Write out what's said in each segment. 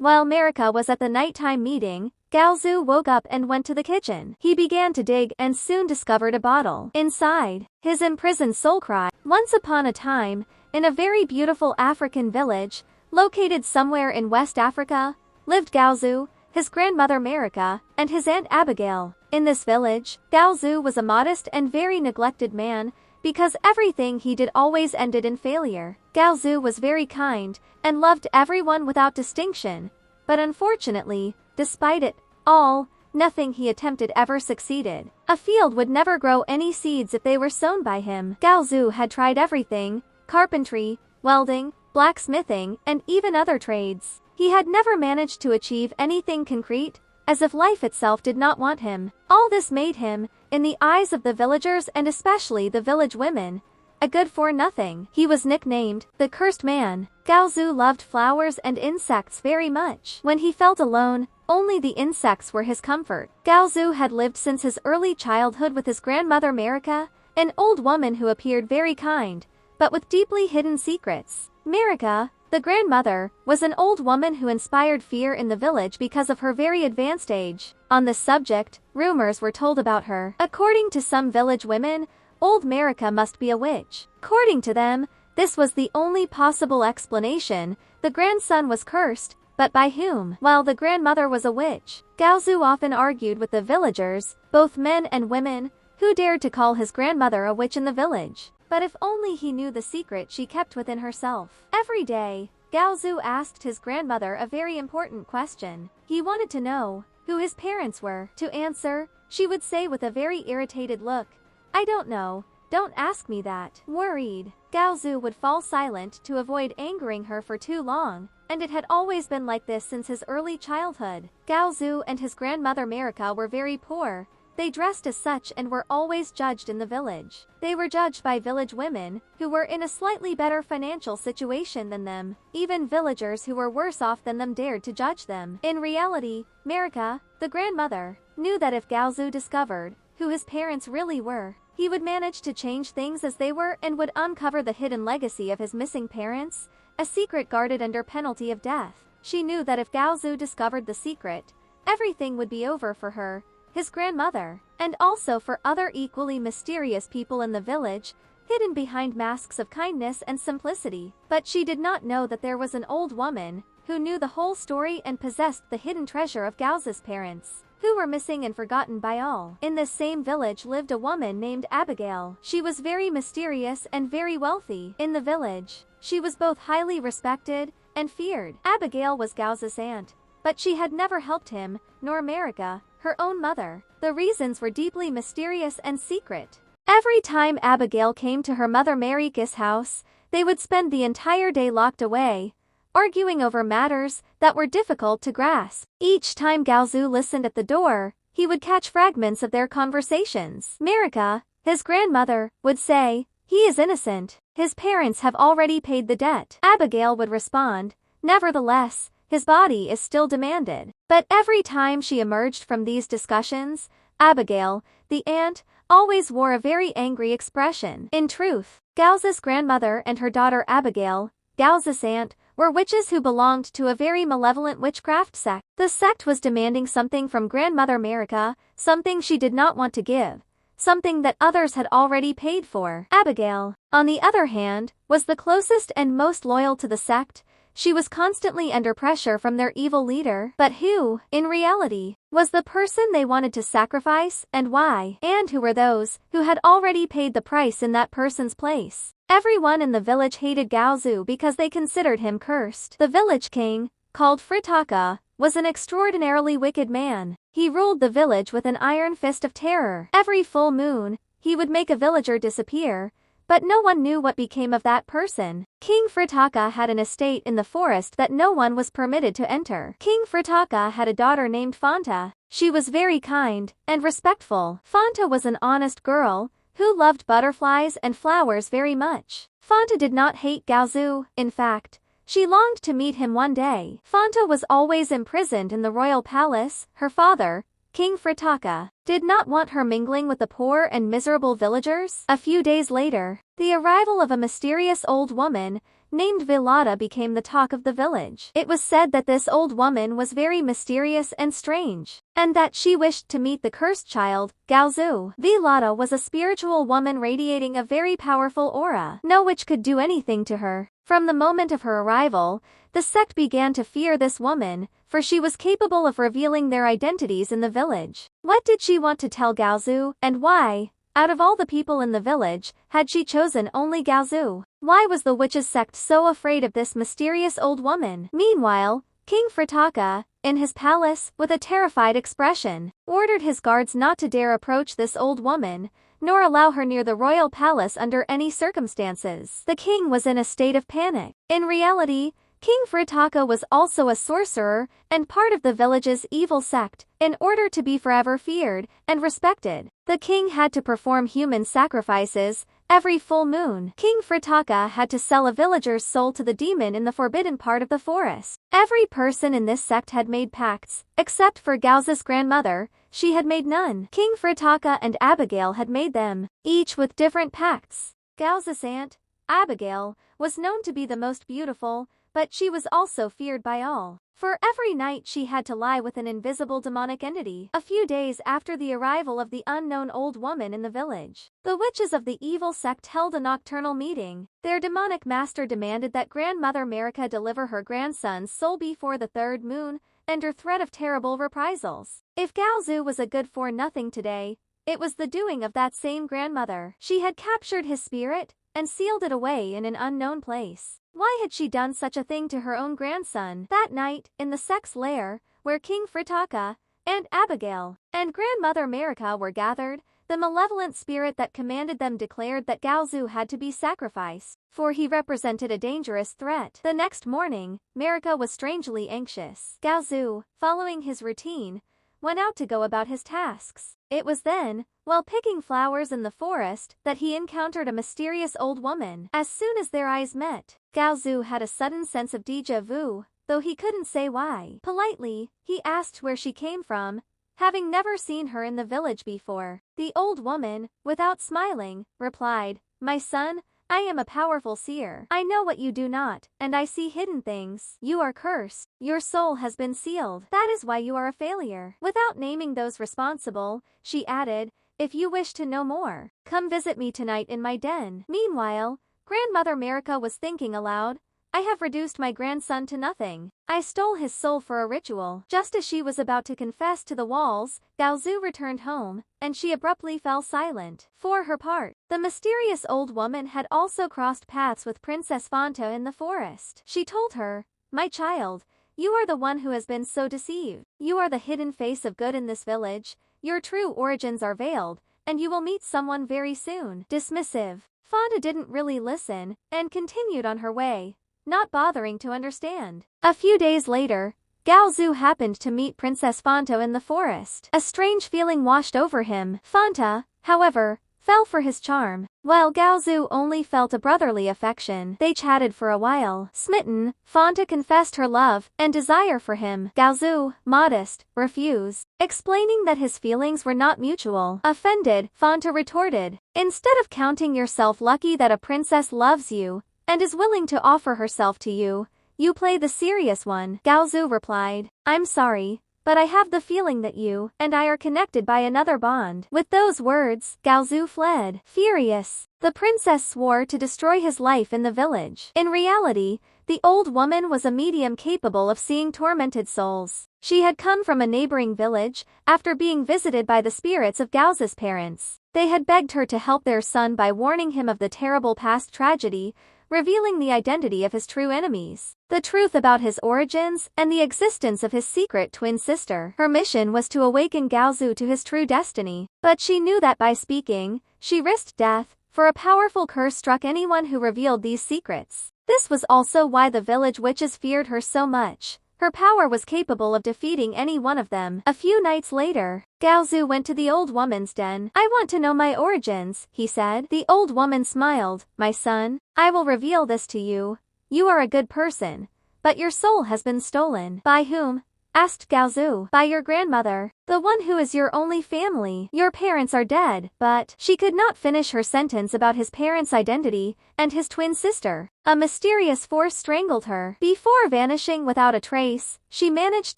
While Marika was at the nighttime meeting, Gaozu woke up and went to the kitchen. He began to dig and soon discovered a bottle. Inside, his imprisoned soul cried. Once upon a time, in a very beautiful African village, located somewhere in West Africa, lived Gaozu, his grandmother Marika, and his aunt Abigail. In this village, Gaozu was a modest and very neglected man, because everything he did always ended in failure. Gaozu was very kind, and loved everyone without distinction, but unfortunately, despite it all, nothing he attempted ever succeeded. A field would never grow any seeds if they were sown by him. Gaozu had tried everything: carpentry, welding, blacksmithing, and even other trades. He had never managed to achieve anything concrete, as if life itself did not want him. All this made him, in the eyes of the villagers and especially the village women, a good-for-nothing. He was nicknamed the Cursed Man. Gaozu loved flowers and insects very much. When he felt alone, only the insects were his comfort. Gaozu had lived since his early childhood with his grandmother Marika, an old woman who appeared very kind, but with deeply hidden secrets. Marika, the grandmother, was an old woman who inspired fear in the village because of her very advanced age. On this subject, rumors were told about her. According to some village women, old Marika must be a witch. According to them, this was the only possible explanation. The grandson was cursed, but by whom? While the grandmother was a witch, Gaozu often argued with the villagers, both men and women, who dared to call his grandmother a witch in the village. But if only he knew the secret she kept within herself. Every day, Gaozu asked his grandmother a very important question. He wanted to know who his parents were. To answer, she would say with a very irritated look, "I don't know, don't ask me that." Worried, Gaozu would fall silent to avoid angering her for too long, and it had always been like this since his early childhood. Gaozu and his grandmother Marika were very poor. They dressed as such and were always judged in the village. They were judged by village women, who were in a slightly better financial situation than them. Even villagers who were worse off than them dared to judge them. In reality, Marika, the grandmother, knew that if Gaozu discovered who his parents really were, he would manage to change things as they were and would uncover the hidden legacy of his missing parents, a secret guarded under penalty of death. She knew that if Gaozu discovered the secret, everything would be over for her, his grandmother, and also for other equally mysterious people in the village, hidden behind masks of kindness and simplicity. But she did not know that there was an old woman who knew the whole story and possessed the hidden treasure of Gaozu's parents, who were missing and forgotten by all. In this same village lived a woman named Abigail. She was very mysterious and very wealthy. In the village, she was both highly respected and feared. Abigail was Gaozu's aunt, but she had never helped him, nor Marika, her own mother. The reasons were deeply mysterious and secret. Every time Abigail came to her mother Marika's house, they would spend the entire day locked away, arguing over matters that were difficult to grasp. Each time Gaozu listened at the door, he would catch fragments of their conversations. Marika, his grandmother, would say, "He is innocent. His parents have already paid the debt." Abigail would respond, "Nevertheless, his body is still demanded." But every time she emerged from these discussions, Abigail, the aunt, always wore a very angry expression. In truth, Gaozu's grandmother and her daughter Abigail, Gaozu's aunt, were witches who belonged to a very malevolent witchcraft sect. The sect was demanding something from grandmother Marika, something she did not want to give, something that others had already paid for. Abigail, on the other hand, was the closest and most loyal to the sect. She was constantly under pressure from their evil leader. But who, in reality, was the person they wanted to sacrifice, and why? And who were those who had already paid the price in that person's place? Everyone in the village hated Gaozu because they considered him cursed. The village king, called Fritaka, was an extraordinarily wicked man. He ruled the village with an iron fist of terror. Every full moon, he would make a villager disappear, but no one knew what became of that person. King Fritaka had an estate in the forest that no one was permitted to enter. King Fritaka had a daughter named Fanta. She was very kind and respectful. Fanta was an honest girl who loved butterflies and flowers very much. Fanta did not hate Gaozu. In fact, she longed to meet him one day. Fanta was always imprisoned in the royal palace. Her father, King Fritaka, did not want her mingling with the poor and miserable villagers. A few days later, the arrival of a mysterious old woman named Vilada became the talk of the village. It was said that this old woman was very mysterious and strange, and that she wished to meet the cursed child, Gaozu. Vilada was a spiritual woman radiating a very powerful aura. No witch could do anything to her. From the moment of her arrival, the sect began to fear this woman, for she was capable of revealing their identities in the village. What did she want to tell Gaozu, and why? Out of all the people in the village, had she chosen only Gaozu? Why was the witches' sect so afraid of this mysterious old woman? Meanwhile, King Fritaka, in his palace, with a terrified expression, ordered his guards not to dare approach this old woman, nor allow her near the royal palace under any circumstances. The king was in a state of panic. In reality, King Fritaka was also a sorcerer and part of the village's evil sect. In order to be forever feared and respected, the king had to perform human sacrifices every full moon. King Fritaka had to sell a villager's soul to the demon in the forbidden part of the forest. Every person in this sect had made pacts, except for Gaozu's grandmother. She had made none. King Fritaka and Abigail had made them, each with different pacts. Gaozu's aunt, Abigail, was known to be the most beautiful, but she was also feared by all. For every night she had to lie with an invisible demonic entity. A few days after the arrival of the unknown old woman in the village, the witches of the evil sect held a nocturnal meeting. Their demonic master demanded that Grandmother Marika deliver her grandson's soul before the third moon, under threat of terrible reprisals. If Gaozu was a good-for-nothing today, it was the doing of that same grandmother. She had captured his spirit and sealed it away in an unknown place. Why had she done such a thing to her own grandson? That night, in the sect's lair, where King Fritaka, and Abigail, and Grandmother Marika were gathered, the malevolent spirit that commanded them declared that Gaozu had to be sacrificed, for he represented a dangerous threat. The next morning, Marika was strangely anxious. Gaozu, following his routine, went out to go about his tasks. It was then, while picking flowers in the forest, that he encountered a mysterious old woman. As soon as their eyes met, Gaozu had a sudden sense of déjà vu, though he couldn't say why. Politely, he asked where she came from, having never seen her in the village before. The old woman, without smiling, replied, "My son, I am a powerful seer. I know what you do not, and I see hidden things. You are cursed. Your soul has been sealed. That is why you are a failure." Without naming those responsible, she added, "If you wish to know more, come visit me tonight in my den." Meanwhile, Grandmother Marika was thinking aloud, "I have reduced my grandson to nothing. I stole his soul for a ritual." Just as she was about to confess to the walls, Gaozu returned home, and she abruptly fell silent. For her part, the mysterious old woman had also crossed paths with Princess Fanta in the forest. She told her, "My child, you are the one who has been so deceived. You are the hidden face of good in this village. Your true origins are veiled, and you will meet someone very soon." Dismissive, Fanta didn't really listen, and continued on her way, not bothering to understand. A few days later, Gaozu happened to meet Princess Fanta in the forest. A strange feeling washed over him. Fanta, however, fell for his charm, while Gaozu only felt a brotherly affection. They chatted for a while. Smitten, Fanta confessed her love and desire for him. Gaozu, modest, refused, explaining that his feelings were not mutual. Offended, Fanta retorted, "Instead of counting yourself lucky that a princess loves you and is willing to offer herself to you, you play the serious one." Gaozu replied, "I'm sorry, but I have the feeling that you and I are connected by another bond." With those words, Gaozu fled. Furious, the princess swore to destroy his life in the village. In reality, the old woman was a medium capable of seeing tormented souls. She had come from a neighboring village after being visited by the spirits of Gaozu's parents. They had begged her to help their son by warning him of the terrible past tragedy, revealing the identity of his true enemies, the truth about his origins, and the existence of his secret twin sister. Her mission was to awaken Gaozu to his true destiny, but she knew that by speaking, she risked death, for a powerful curse struck anyone who revealed these secrets. This was also why the village witches feared her so much. Her power was capable of defeating any one of them. A few nights later, Gaozu went to the old woman's den. "I want to know my origins," he said. The old woman smiled. "My son, I will reveal this to you. You are a good person, but your soul has been stolen." "By whom?" asked Gaozu. By your grandmother, the one who is your only family. Your parents are dead, but she could not finish her sentence about his parents' identity and his twin sister. A mysterious force strangled her. Before vanishing without a trace, she managed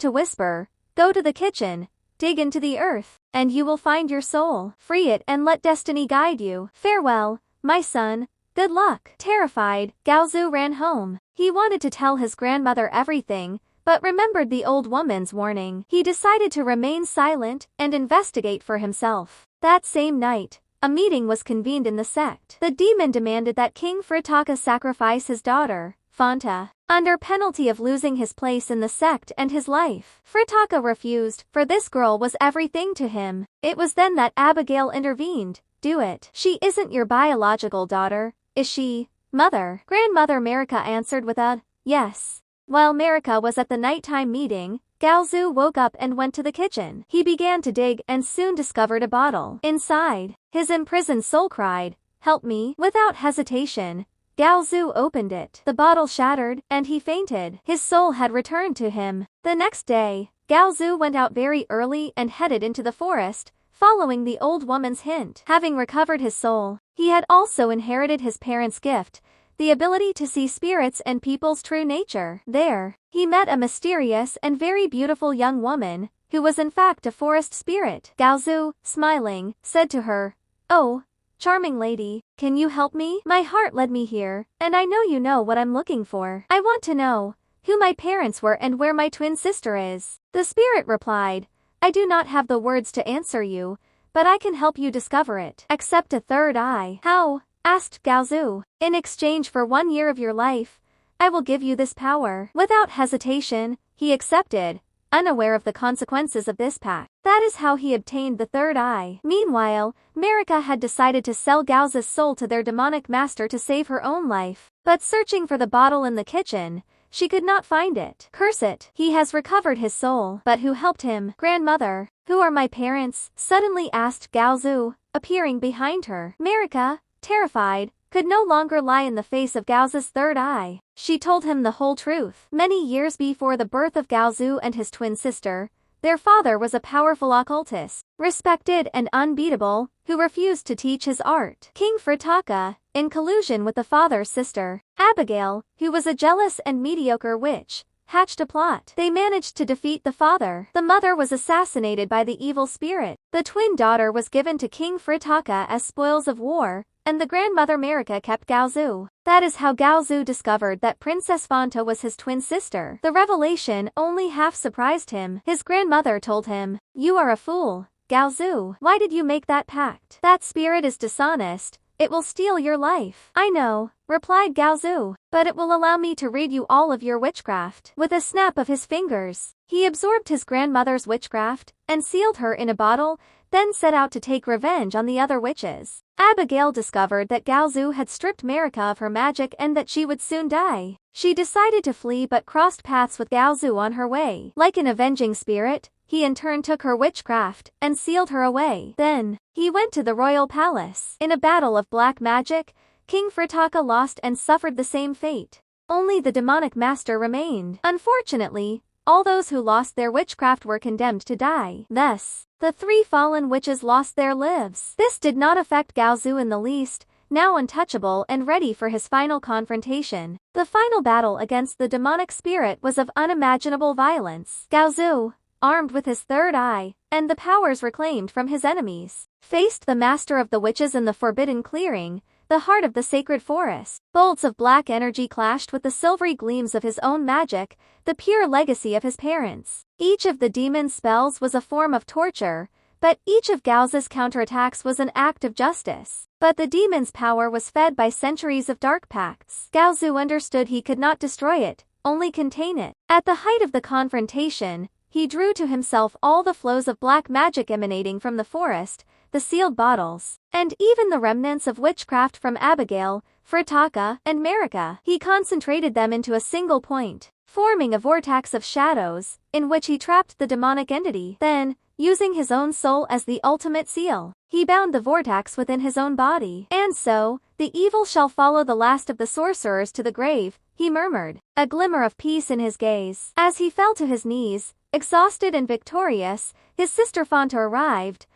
to whisper, "Go to the kitchen, dig into the earth, and you will find your soul. Free it and let destiny guide you. Farewell, my son. Good luck." Terrified, Gaozu ran home. He wanted to tell his grandmother everything, but remembered the old woman's warning. He decided to remain silent and investigate for himself. That same night, a meeting was convened in the sect. The demon demanded that King Fritaka sacrifice his daughter, Fanta, under penalty of losing his place in the sect and his life. Fritaka refused, for this girl was everything to him. It was then that Abigail intervened. "Do it. She isn't your biological daughter, is she, mother?" Grandmother Marika answered with a yes. While Marika was at the nighttime meeting, Gaozu woke up and went to the kitchen. He began to dig and soon discovered a bottle. Inside, his imprisoned soul cried, "Help me." Without hesitation, Gaozu opened it. The bottle shattered, and he fainted. His soul had returned to him. The next day, Gaozu went out very early and headed into the forest, following the old woman's hint. Having recovered his soul, he had also inherited his parents' gift, the ability to see spirits and people's true nature. There, he met a mysterious and very beautiful young woman, who was in fact a forest spirit. Gaozu, smiling, said to her, "Oh, charming lady, can you help me? My heart led me here, and I know you know what I'm looking for. I want to know who my parents were and where my twin sister is." The spirit replied, "I do not have the words to answer you, but I can help you discover it. Accept a third eye." "How?" asked Gaozu. "In exchange for 1 year of your life, I will give you this power." Without hesitation, he accepted, unaware of the consequences of this pact. That is how he obtained the third eye. Meanwhile, Marika had decided to sell Gaozu's soul to their demonic master to save her own life. But searching for the bottle in the kitchen, she could not find it. "Curse it. He has recovered his soul. But who helped him?" "Grandmother." "Who are my parents?" suddenly asked Gaozu, appearing behind her. Marika, terrified, could no longer lie in the face of Gaozu's third eye. She told him the whole truth. Many years before the birth of Gaozu and his twin sister, their father was a powerful occultist, respected and unbeatable, who refused to teach his art. King Fritaka, in collusion with the father's sister, Abigail, who was a jealous and mediocre witch, hatched a plot. They managed to defeat the father. The mother was assassinated by the evil spirit. The twin daughter was given to King Fritaka as spoils of war, and the grandmother Marika kept Gaozu. That is how Gaozu discovered that Princess Fanta was his twin sister. The revelation only half surprised him. His grandmother told him, "You are a fool, Gaozu. Why did you make that pact? That spirit is dishonest. It will steal your life." "I know," replied Gaozu, "but it will allow me to read you all of your witchcraft." With a snap of his fingers, he absorbed his grandmother's witchcraft and sealed her in a bottle, then set out to take revenge on the other witches. Abigail discovered that Gaozu had stripped Marika of her magic and that she would soon die. She decided to flee but crossed paths with Gaozu on her way. Like an avenging spirit, he in turn took her witchcraft and sealed her away. Then, he went to the royal palace. In a battle of black magic, King Fritaka lost and suffered the same fate. Only the demonic master remained. Unfortunately, all those who lost their witchcraft were condemned to die. Thus, the 3 fallen witches lost their lives. This did not affect Gaozu in the least, now untouchable and ready for his final confrontation. The final battle against the demonic spirit was of unimaginable violence. Gaozu, armed with his third eye, and the powers reclaimed from his enemies, faced the master of the witches in the forbidden clearing, the heart of the sacred forest. Bolts of black energy clashed with the silvery gleams of his own magic, the pure legacy of his parents. Each of the demon's spells was a form of torture, but each of Gaozu's counterattacks was an act of justice. But the demon's power was fed by centuries of dark pacts. Gaozu understood he could not destroy it, only contain it. At the height of the confrontation, he drew to himself all the flows of black magic emanating from the forest, the sealed bottles, and even the remnants of witchcraft from Abigail, Fritaka, and Marika. He concentrated them into a single point, forming a vortex of shadows, in which he trapped the demonic entity. Then, using his own soul as the ultimate seal, he bound the vortex within his own body. And so, the evil shall follow the last of the sorcerers to the grave, he murmured, a glimmer of peace in his gaze. As he fell to his knees, exhausted and victorious, his sister Fanta arrived,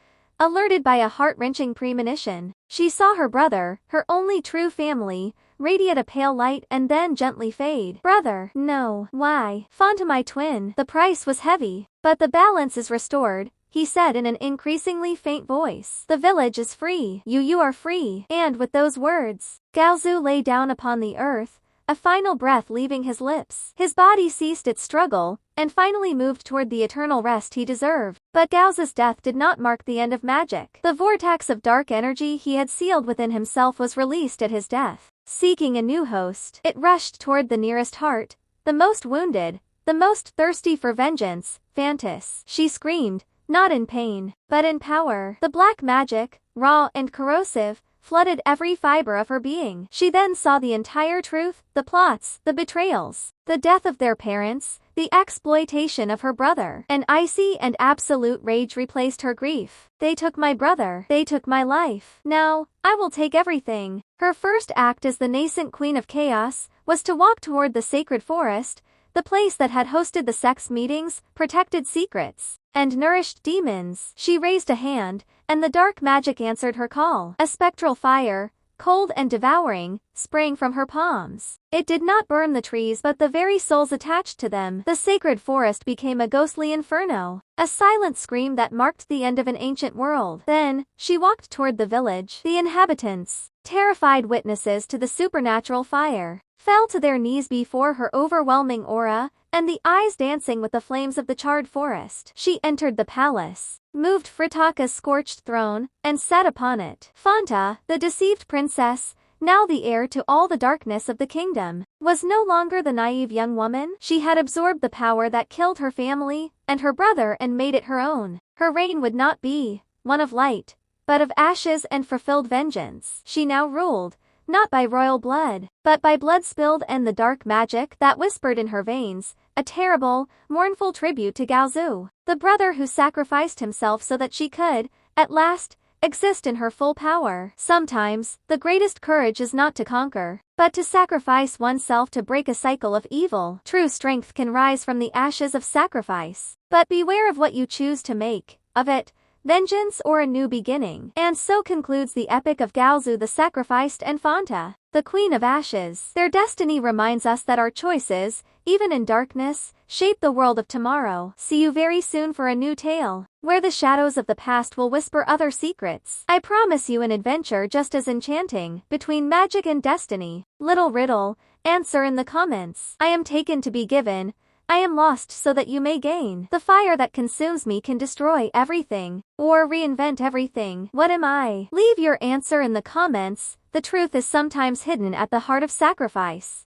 alerted by a heart-wrenching premonition. She saw her brother, her only true family, radiate a pale light and then gently fade. Brother, no. Why? Fanta, my twin. The price was heavy, but the balance is restored, he said in an increasingly faint voice. The village is free. You are free. And with those words, Gaozu lay down upon the earth, a final breath leaving his lips. His body ceased its struggle, and finally moved toward the eternal rest he deserved. But Gaozu's death did not mark the end of magic. The vortex of dark energy he had sealed within himself was released at his death. Seeking a new host, it rushed toward the nearest heart, the most wounded, the most thirsty for vengeance, Fantis. She screamed, not in pain, but in power. The black magic, raw and corrosive, flooded every fiber of her being. She then saw the entire truth, the plots, the betrayals, the death of their parents, the exploitation of her brother. An icy and absolute rage replaced her grief. They took my brother. They took my life. Now, I will take everything. Her first act as the nascent queen of chaos was to walk toward the sacred forest, the place that had hosted the sex meetings, protected secrets, and nourished demons. She raised a hand, and the dark magic answered her call. A spectral fire, cold and devouring, sprang from her palms. It did not burn the trees but the very souls attached to them. The sacred forest became a ghostly inferno, a silent scream that marked the end of an ancient world. Then, she walked toward the village. The inhabitants, terrified witnesses to the supernatural fire, fell to their knees before her overwhelming aura, and the eyes dancing with the flames of the charred forest. She entered the palace, moved Fritaka's scorched throne, and sat upon it. Fanta, the deceived princess, now the heir to all the darkness of the kingdom, was no longer the naive young woman. She had absorbed the power that killed her family and her brother and made it her own. Her reign would not be one of light, but of ashes and fulfilled vengeance. She now ruled, not by royal blood, but by blood spilled and the dark magic that whispered in her veins, a terrible, mournful tribute to Gaozu, the brother who sacrificed himself so that she could, at last, exist in her full power. Sometimes, the greatest courage is not to conquer, but to sacrifice oneself to break a cycle of evil. True strength can rise from the ashes of sacrifice, but beware of what you choose to make of it, vengeance or a new beginning. And so concludes the epic of Gaozu the Sacrificed and Fanta, the Queen of Ashes. Their destiny reminds us that our choices, even in darkness, shape the world of tomorrow. See you very soon for a new tale, where the shadows of the past will whisper other secrets. I promise you an adventure just as enchanting, between magic and destiny. Little riddle, answer in the comments. I am taken to be given. I am lost so that you may gain. The fire that consumes me can destroy everything, or reinvent everything. What am I? Leave your answer in the comments. The truth is sometimes hidden at the heart of sacrifice.